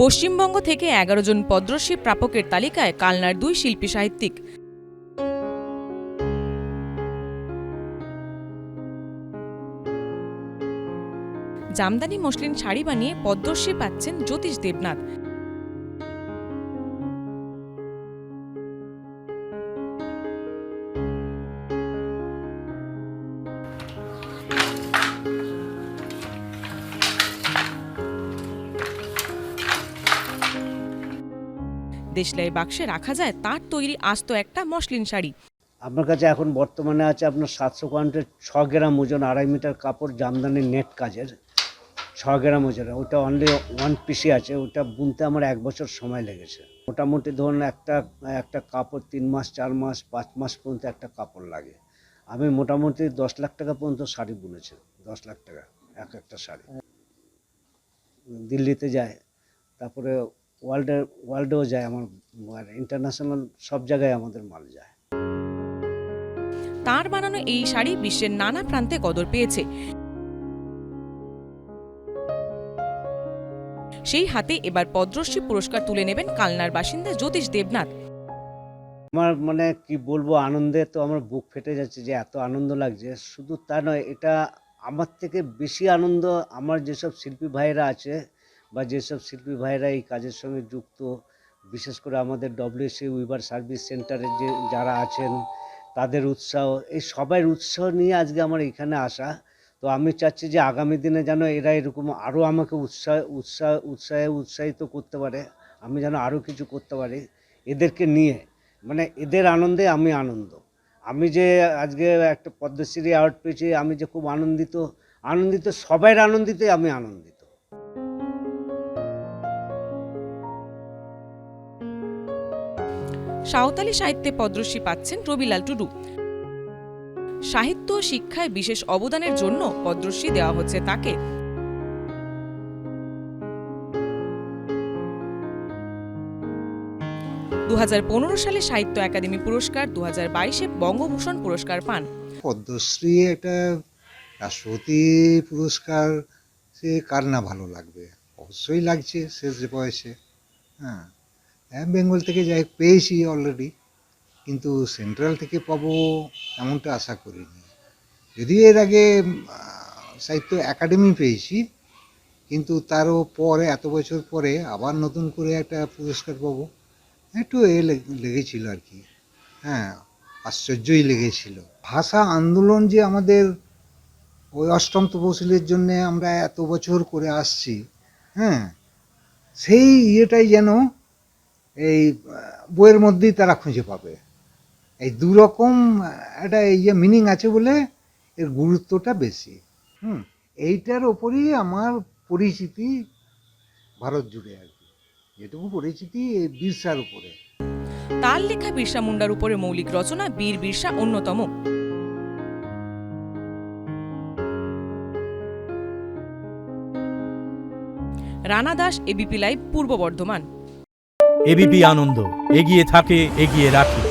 পশ্চিমবঙ্গ থেকে 11 জন পদ্মশ্রী প্রাপকের তালিকায় কালনার 2 শিল্পী সাহিত্যিক। জামদানি মসলিন শাড়ি বানিয়ে পদ্মশ্রী পাচ্ছেন জ্যোতিষ দেবনাথ। দেশলাই বাক্সে রাখা যায় তার তৈরি আস্ত একটা মসলিন শাড়ি। আপনার কাছে এখন বর্তমানে আছে আপনার 700 কাউন্টের 6 গ্রাম ওজন 2.5 মিটার কাপড় জামদানি নেট কাজের 6 গ্রাম ওজনের, ওটা অনলি 1 পিসি আছে। ওটা বুনতে আমার 1 বছর সময় লেগেছে। মোটামুটি ধরুন একটা কাপড় 3 মাস 4 মাস 5 মাস পর্যন্ত একটা কাপড় লাগে। আমি মোটামুটি 10 লাখ টাকা পর্যন্ত শাড়ি বুনেছি। 10 লাখ টাকা একটা শাড়ি। দিল্লিতে যায়, তারপরে ওয়ার্ল্ডেও যায়, আমার ইন্টারন্যাশনাল সব জায়গায় আমাদের মাল যায়। তার বানানো এই শাড়ি বিশ্বের নানা প্রান্তে কদর পেয়েছে। সেই হাতে এবার পদ্মশ্রী পুরস্কার তুলে নেবেন কালনার বাসিন্দা জ্যোতিষ দেবনাথ। আমার মানে কি বলবো, আনন্দে তো আমার বুক ফেটে যাচ্ছে, যে এত আনন্দ লাগছে। শুধু তা নয়, এটা আমার থেকে বেশি আনন্দ আমার যেসব শিল্পী ভাইরা আছে বা যেসব শিল্পী ভাইরা এই কাজের সঙ্গে যুক্ত, বিশেষ করে আমাদের WSC উইভার সার্ভিস সেন্টারের যারা আছেন, তাদের উৎসাহ, এই সবার উৎসাহ নিয়ে আজকে আমার এখানে আসা। তো আমি চাচ্ছি যে আগামী দিনে যেন এরা এরকম আরও আমাকে উৎসাহিত করতে পারে, আমি যেন আরও কিছু করতে পারি এদেরকে নিয়ে। মানে এদের আনন্দে আমি আনন্দ। আমি যে আজকে একটা পদ্মশ্রী অ্যাওয়ার্ড পেয়েছি, আমি যে খুব আনন্দিত, সবাই আনন্দিতে আমি আনন্দিত। সাঁওতালি সাহিত্যে পদ্মশ্রী পাচ্ছেন রবিলাল টুডু। সাহিত্য ও শিক্ষায় বিশেষ অবদানের জন্য পদ্মশ্রী দেওয়া হচ্ছে তাকে। দু 2015 সালে সাহিত্য একাডেমি পুরস্কার, 2022-এ বঙ্গভূষণ পুরস্কার পান। পদ্মশ্রী একটা রাষ্ট্রপতি পুরস্কার, সে কার না ভালো লাগবে, অবশ্যই লাগছে শেষ বয়সে। হ্যাঁ, বেঙ্গল থেকে যাই পেয়েছি অলরেডি, কিন্তু সেন্ট্রাল থেকে পাবো এমনটা আশা করিনি। যদিও এর আগে সাহিত্য একাডেমি পেয়েছি, কিন্তু তারও পরে এত বছর পরে আবার নতুন করে একটা পুরস্কার পাবো, একটু লেগেছিল আর কি। হ্যাঁ, আশ্চর্যই লেগেছিল। ভাষা আন্দোলন যে আমাদের ওই অষ্টম তফসিলের জন্যে আমরা এত বছর করে আসছি, হ্যাঁ, সেই ইয়েটাই যেন এই বইয়ের মধ্যেই তারা খুঁজে পাবে। এই দুরকম একটা ইয়ে মিনিং আছে বলে এর গুরুত্বটা বেশি। এইটার ওপরই আমার পরিচিতি ভারত জুড়ে আর কি, যেটুকু পরিচিতি এই বিরসার উপরে। তার লেখা বিরসা মুন্ডার উপরে মৌলিক রচনা বীর বিরসা অন্যতম। রানা দাস, এবিপি লাইভ, পূর্ব বর্ধমান। এবিপি আনন্দ এগিয়ে থাকে, এগিয়ে রাখে।